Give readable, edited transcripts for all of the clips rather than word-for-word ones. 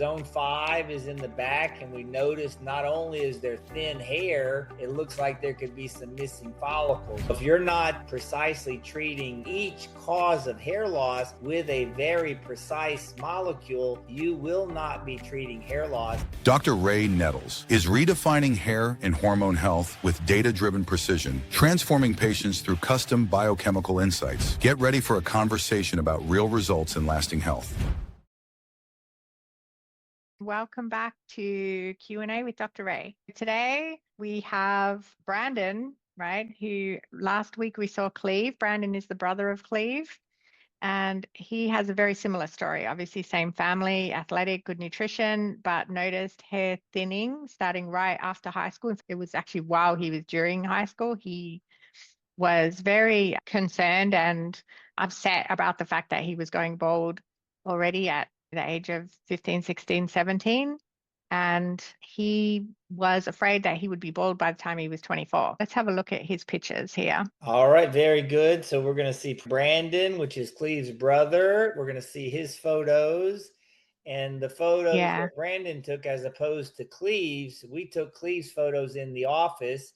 zone 5 is in the back, and we notice not only is there thin hair, it looks like there could be some missing follicles. If you're not precisely treating each cause of hair loss with a very precise molecule, you will not be treating hair loss. Dr. Ray Nettles is redefining hair and hormone health with data-driven precision, transforming patients through custom biochemical insights. Get ready for a conversation about real results and lasting health. Welcome back to Q&A with Dr. Ray. Today we have Brandon, right, who last week we saw Cleve. Brandon is the brother of Cleve, and he has a very similar story. Obviously, same family, athletic, good nutrition, but noticed hair thinning starting right after high school. It was actually while he was during high school. He was very concerned and upset about the fact that he was going bald already at the age of 15, 16, 17. And he was afraid that he would be bald by the time he was 24. Let's have a look at his pictures here. All right, very good. So we're going to see Brandon, which is Cleve's brother. We're going to see his photos and the photos that Brandon took as opposed to Cleve's. We took Cleve's photos in the office,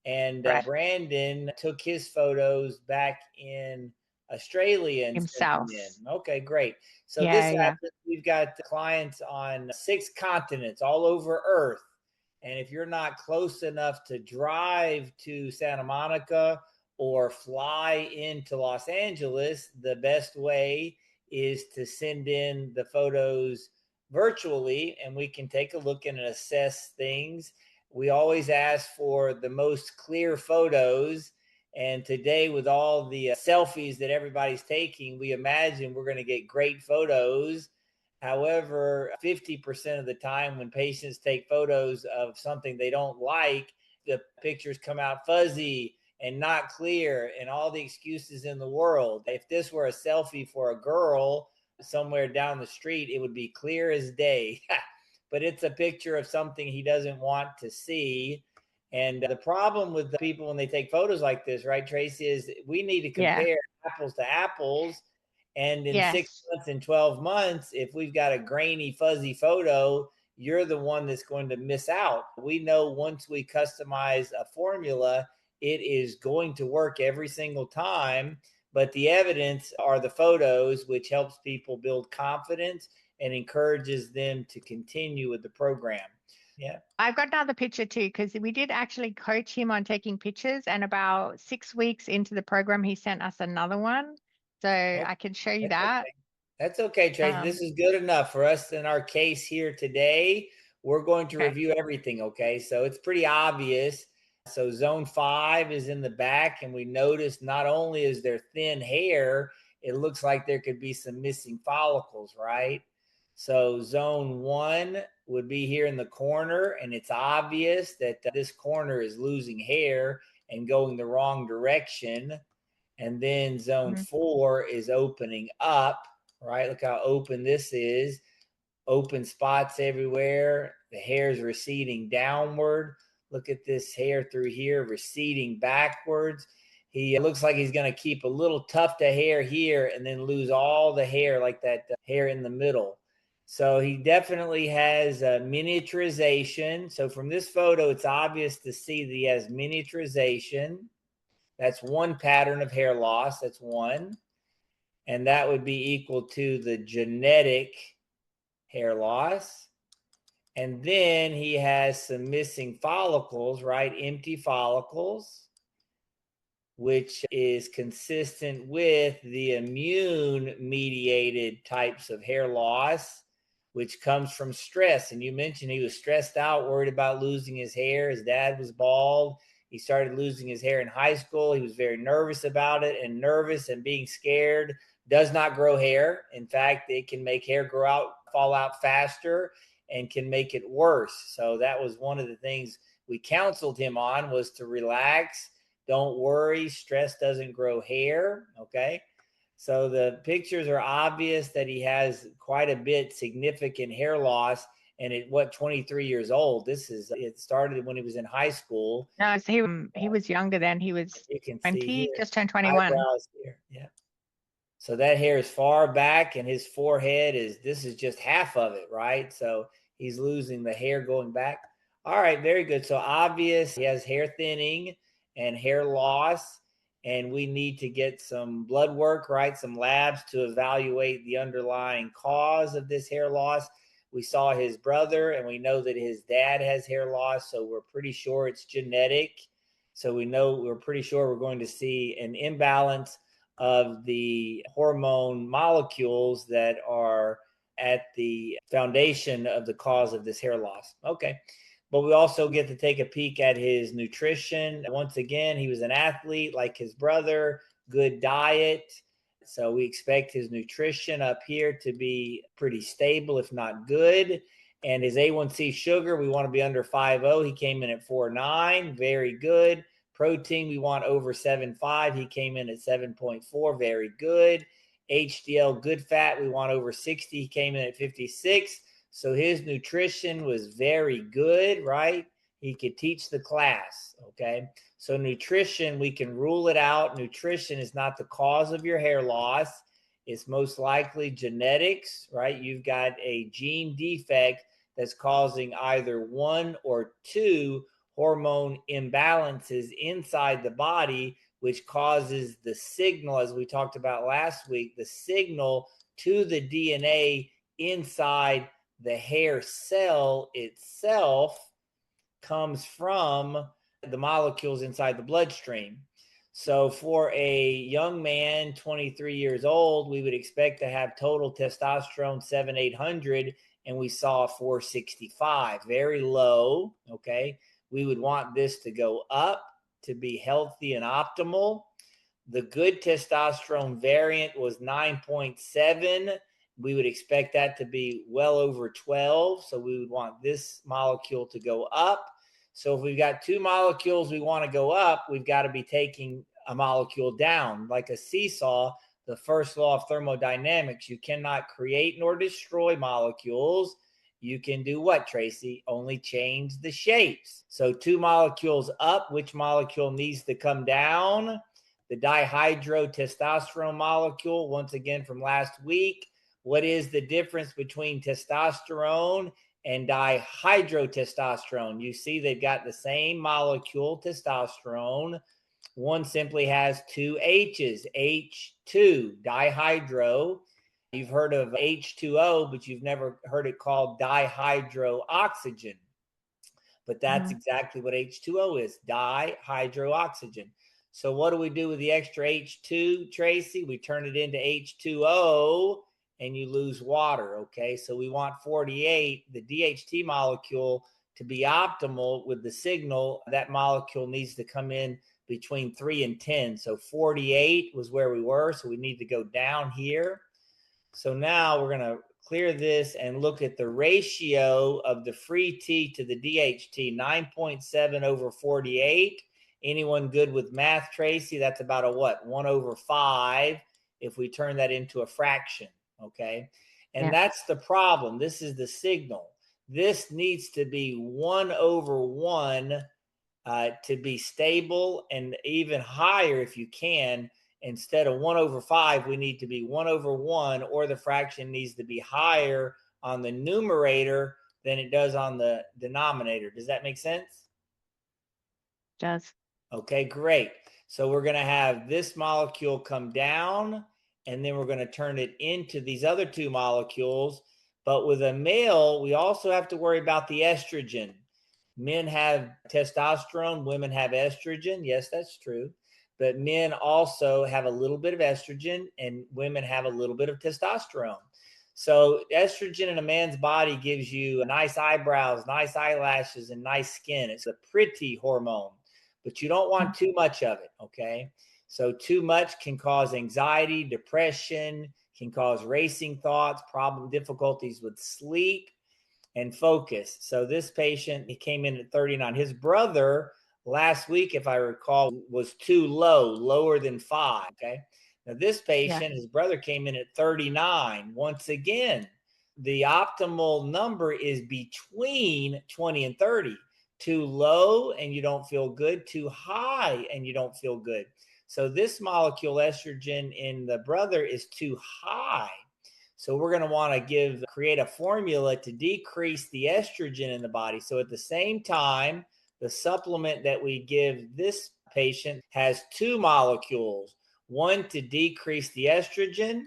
and Brandon took his photos back in Australia and himself. Okay, great. So this happens. We've got clients on 6 continents all over Earth. And if you're not close enough to drive to Santa Monica or fly into Los Angeles, the best way is to send in the photos virtually, and we can take a look and assess things. We always ask for the most clear photos. And today, with all the selfies that everybody's taking, we imagine we're going to get great photos. However, 50% of the time when patients take photos of something they don't like, the pictures come out fuzzy and not clear and all the excuses in the world. If this were a selfie for a girl somewhere down the street, it would be clear as day. But it's a picture of something he doesn't want to see. And the problem with the people when they take photos like this, right, Tracey, is we need to compare apples to apples. And in 6 months and 12 months, if we've got a grainy, fuzzy photo, you're the one that's going to miss out. We know once we customize a formula, it is going to work every single time. But the evidence are the photos, which helps people build confidence and encourages them to continue with the program. Yeah. I've got another picture too, because we did actually coach him on taking pictures, and about 6 weeks into the program, he sent us another one. So I can show you that. Okay. That's okay, Tracy. This is good enough for us in our case here today. We're going to review everything, okay? So it's pretty obvious. So zone 5 is in the back, and we notice not only is there thin hair, it looks like there could be some missing follicles, right? So zone 1 would be here in the corner, and it's obvious that this corner is losing hair and going the wrong direction. And then zone 4 is opening up, right? Look how open this is. Open spots everywhere. The hair is receding downward. Look at this hair through here, receding backwards. He looks like he's going to keep a little tuft of hair here and then lose all the hair, like that hair in the middle. So he definitely has miniaturization. So from this photo, it's obvious to see that he has miniaturization. That's one pattern of hair loss. That's one. And that would be equal to the genetic hair loss. And then he has some missing follicles, right? Empty follicles, which is consistent with the immune-mediated types of hair loss, which comes from stress. And you mentioned he was stressed out, worried about losing his hair. His dad was bald. He started losing his hair in high school. He was very nervous about it, and nervous and being scared does not grow hair. In fact, it can make hair fall out faster and can make it worse. So that was one of the things we counseled him on, was to relax. Don't worry. Stress doesn't grow hair. Okay. So the pictures are obvious that he has quite a bit significant hair loss. And at 23 years old, it started when he was in high school. No, so he was younger then. He was 20, just turned 21. Eyebrows here. Yeah. So that hair is far back, and his forehead this is just half of it, right? So he's losing the hair going back. All right, very good. So obvious, he has hair thinning and hair loss, and we need to get some blood work, right? Some labs to evaluate the underlying cause of this hair loss. We saw his brother, and we know that his dad has hair loss, so we're pretty sure it's genetic. So we're pretty sure we're going to see an imbalance of the hormone molecules that are at the foundation of the cause of this hair loss. Okay. But we also get to take a peek at his nutrition. Once again, he was an athlete like his brother, good diet. So we expect his nutrition up here to be pretty stable, if not good. And his A1C sugar, we want to be under 5.0. He came in at 4.9, very good. Protein, we want over 7.5. He came in at 7.4, very good. HDL, good fat, we want over 60. He came in at 56. So his nutrition was very good, right? He could teach the class, okay? So nutrition, we can rule it out. Nutrition is not the cause of your hair loss. It's most likely genetics, right? You've got a gene defect that's causing either one or two hormone imbalances inside the body, which causes the signal, as we talked about last week, the signal to the DNA inside the hair cell itself comes from the molecules inside the bloodstream. So for a young man, 23 years old, we would expect to have total testosterone 7,800, and we saw 465, very low, okay? We would want this to go up to be healthy and optimal. The good testosterone variant was 9.7. We would expect that to be well over 12. So we would want this molecule to go up. So if we've got two molecules we want to go up, we've got to be taking a molecule down. Like a seesaw, the first law of thermodynamics, you cannot create nor destroy molecules. You can do what, Tracey? Only change the shapes. So two molecules up, which molecule needs to come down? The dihydrotestosterone molecule, once again from last week. What is the difference between testosterone and dihydrotestosterone? You see they've got the same molecule, testosterone. One simply has two H's, H2, dihydro. You've heard of H2O, but you've never heard it called dihydroxygen. But that's exactly what H2O is, dihydroxygen. So what do we do with the extra H2, Tracey? We turn it into H2O, and you lose water, okay? So we want 48, the DHT molecule, to be optimal with the signal. That molecule needs to come in between 3 and 10. So 48 was where we were, so we need to go down here. So now we're going to clear this and look at the ratio of the free T to the DHT, 9.7 over 48. Anyone good with math, Tracey? That's about a what? 1 over 5 if we turn that into a fraction, okay? And that's the problem. This is the signal. This needs to be 1 over 1 to be stable, and even higher if you can. Instead of 1 over 5, we need to be 1 over 1, or the fraction needs to be higher on the numerator than it does on the denominator. Does that make sense? Does. Okay, great. So we're going to have this molecule come down, and then we're going to turn it into these other two molecules. But with a male, we also have to worry about the estrogen. Men have testosterone, women have estrogen. Yes, that's true. But men also have a little bit of estrogen, and women have a little bit of testosterone. So estrogen in a man's body gives you nice eyebrows, nice eyelashes, and nice skin. It's a pretty hormone, but you don't want too much of it, okay? So too much can cause anxiety, depression, can cause racing thoughts, difficulties with sleep and focus. So this patient, he came in at 39. His brother last week, if I recall, was too low, lower than 5, okay? Now this patient, his brother came in at 39. Once again, the optimal number is between 20 and 30. Too low and you don't feel good, too high and you don't feel good. So this molecule estrogen in the brother is too high. So we're going to want to create a formula to decrease the estrogen in the body. So at the same time, the supplement that we give this patient has two molecules, one to decrease the estrogen,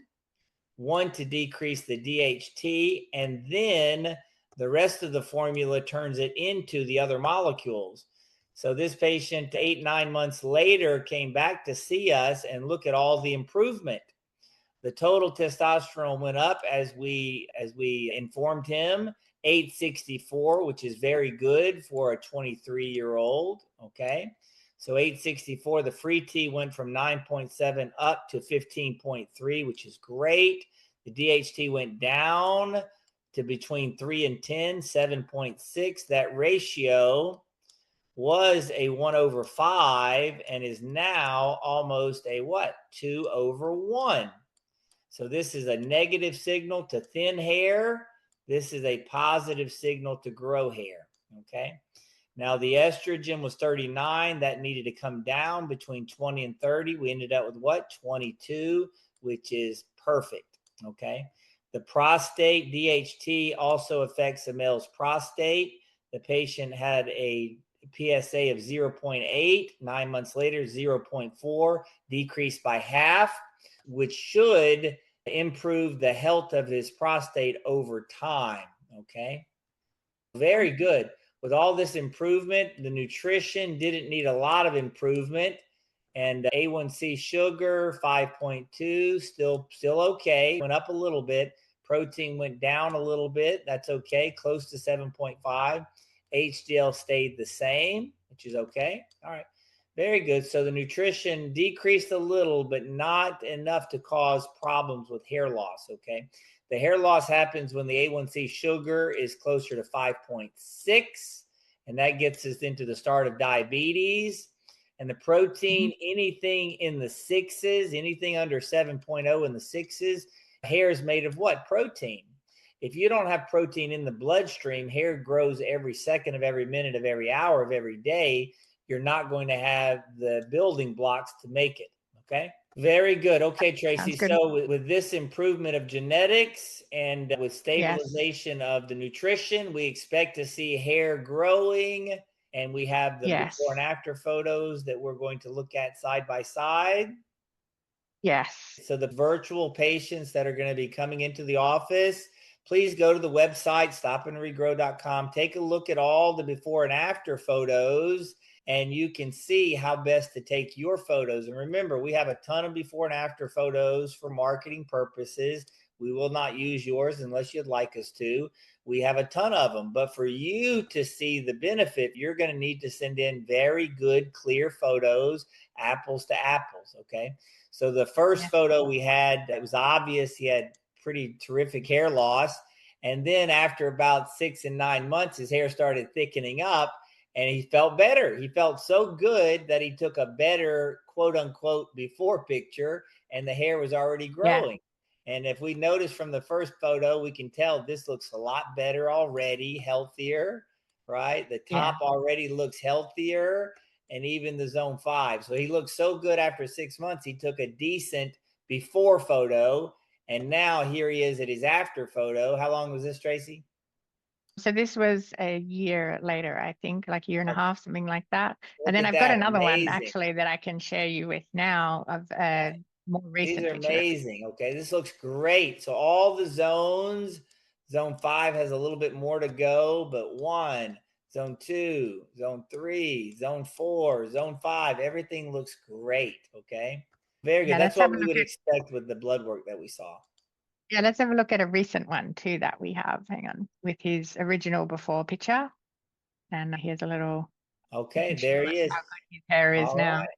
one to decrease the DHT, and then the rest of the formula turns it into the other molecules. So this patient 8-9 months later came back to see us, and look at all the improvement. The total testosterone went up as we informed him, 864, which is very good for a 23-year-old. Okay. So 864, the free T went from 9.7 up to 15.3, which is great. The DHT went down to between 3 and 10, 7.6. That ratio was a 1/5 and is now almost a what? 2/1. So this is a negative signal to thin hair. This is a positive signal to grow hair. Okay. Now the estrogen was 39. That needed to come down between 20 and 30. We ended up with what? 22, which is perfect. Okay. The prostate DHT also affects the male's prostate. The patient had a PSA of 0.8. 9 months later, 0.4, decreased by half, which should improve the health of his prostate over time. Okay. Very good. With all this improvement, the nutrition didn't need a lot of improvement. And A1C sugar, 5.2, still okay. Went up a little bit. Protein went down a little bit. That's okay. Close to 7.5. HDL stayed the same, which is okay. All right. Very good. So the nutrition decreased a little, but not enough to cause problems with hair loss. Okay. The hair loss happens when the A1C sugar is closer to 5.6, and that gets us into the start of diabetes. And the protein, anything in the 6s, anything under 7.0 in the 6s, hair is made of what? Protein. If you don't have protein in the bloodstream, hair grows every second of every minute of every hour of every day. You're not going to have the building blocks to make it. Okay. Very good. Okay, Tracey. So with this improvement of genetics and with stabilization of the nutrition, we expect to see hair growing, and we have the before and after photos that we're going to look at side by side. Yes. So the virtual patients that are going to be coming into the office, please go to the website, stopandregrow.com. Take a look at all the before and after photos, and you can see how best to take your photos. And remember, we have a ton of before and after photos for marketing purposes. We will not use yours unless you'd like us to. We have a ton of them. But for you to see the benefit, you're going to need to send in very good, clear photos, apples to apples. Okay. So the first photo we had, it was obvious he had pretty terrific hair loss. And then after about 6 and 9 months, his hair started thickening up. And he felt better. He felt so good that he took a better, quote unquote, before picture, and the hair was already growing. Yeah. And if we notice from the first photo, we can tell this looks a lot better already, healthier, right? The top already looks healthier, and even the zone 5. So he looked so good after 6 months. He took a decent before photo, and now here he is at his after photo. How long was this, Tracey? So this was a year later, I think, like a year and a half, something like that. And then I've got another one actually that I can share you with now of more recent. These are amazing. Okay, this looks great. So all the zones, zone 5 has a little bit more to go, but 1, zone 2, zone 3, zone 4, zone 5, everything looks great. Okay, very good. That's what we would expect with the blood work that we saw. Yeah, let's have a look at a recent one too that we have. Hang on, with his original before picture. And here's a little. Okay, there he is. How good his hair is now. Right.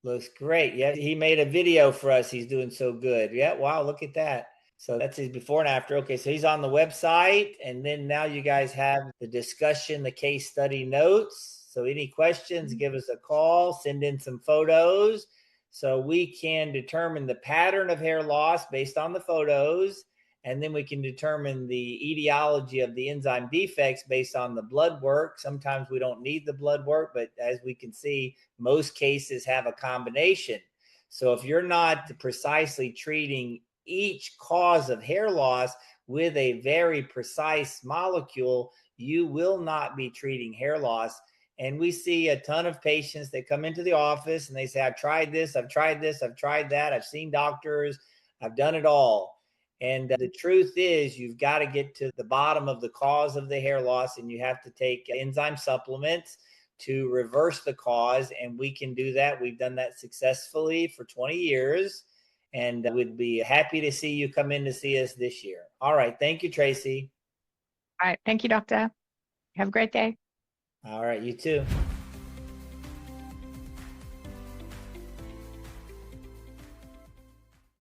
Looks great. Yeah, he made a video for us. He's doing so good. Yeah, wow, look at that. So that's his before and after. Okay, so he's on the website. And then now you guys have the discussion, the case study notes. So any questions, give us a call, send in some photos. So we can determine the pattern of hair loss based on the photos, and then we can determine the etiology of the enzyme defects based on the blood work. Sometimes we don't need the blood work, but as we can see, most cases have a combination. So if you're not precisely treating each cause of hair loss with a very precise molecule, you will not be treating hair loss. And we see a ton of patients that come into the office and they say, I've tried this, I've tried this, I've tried that, I've seen doctors, I've done it all. And the truth is, you've got to get to the bottom of the cause of the hair loss, and you have to take enzyme supplements to reverse the cause. And we can do that. We've done that successfully for 20 years. And we'd be happy to see you come in to see us this year. All right. Thank you, Tracey. All right. Thank you, doctor. Have a great day. All right. You too.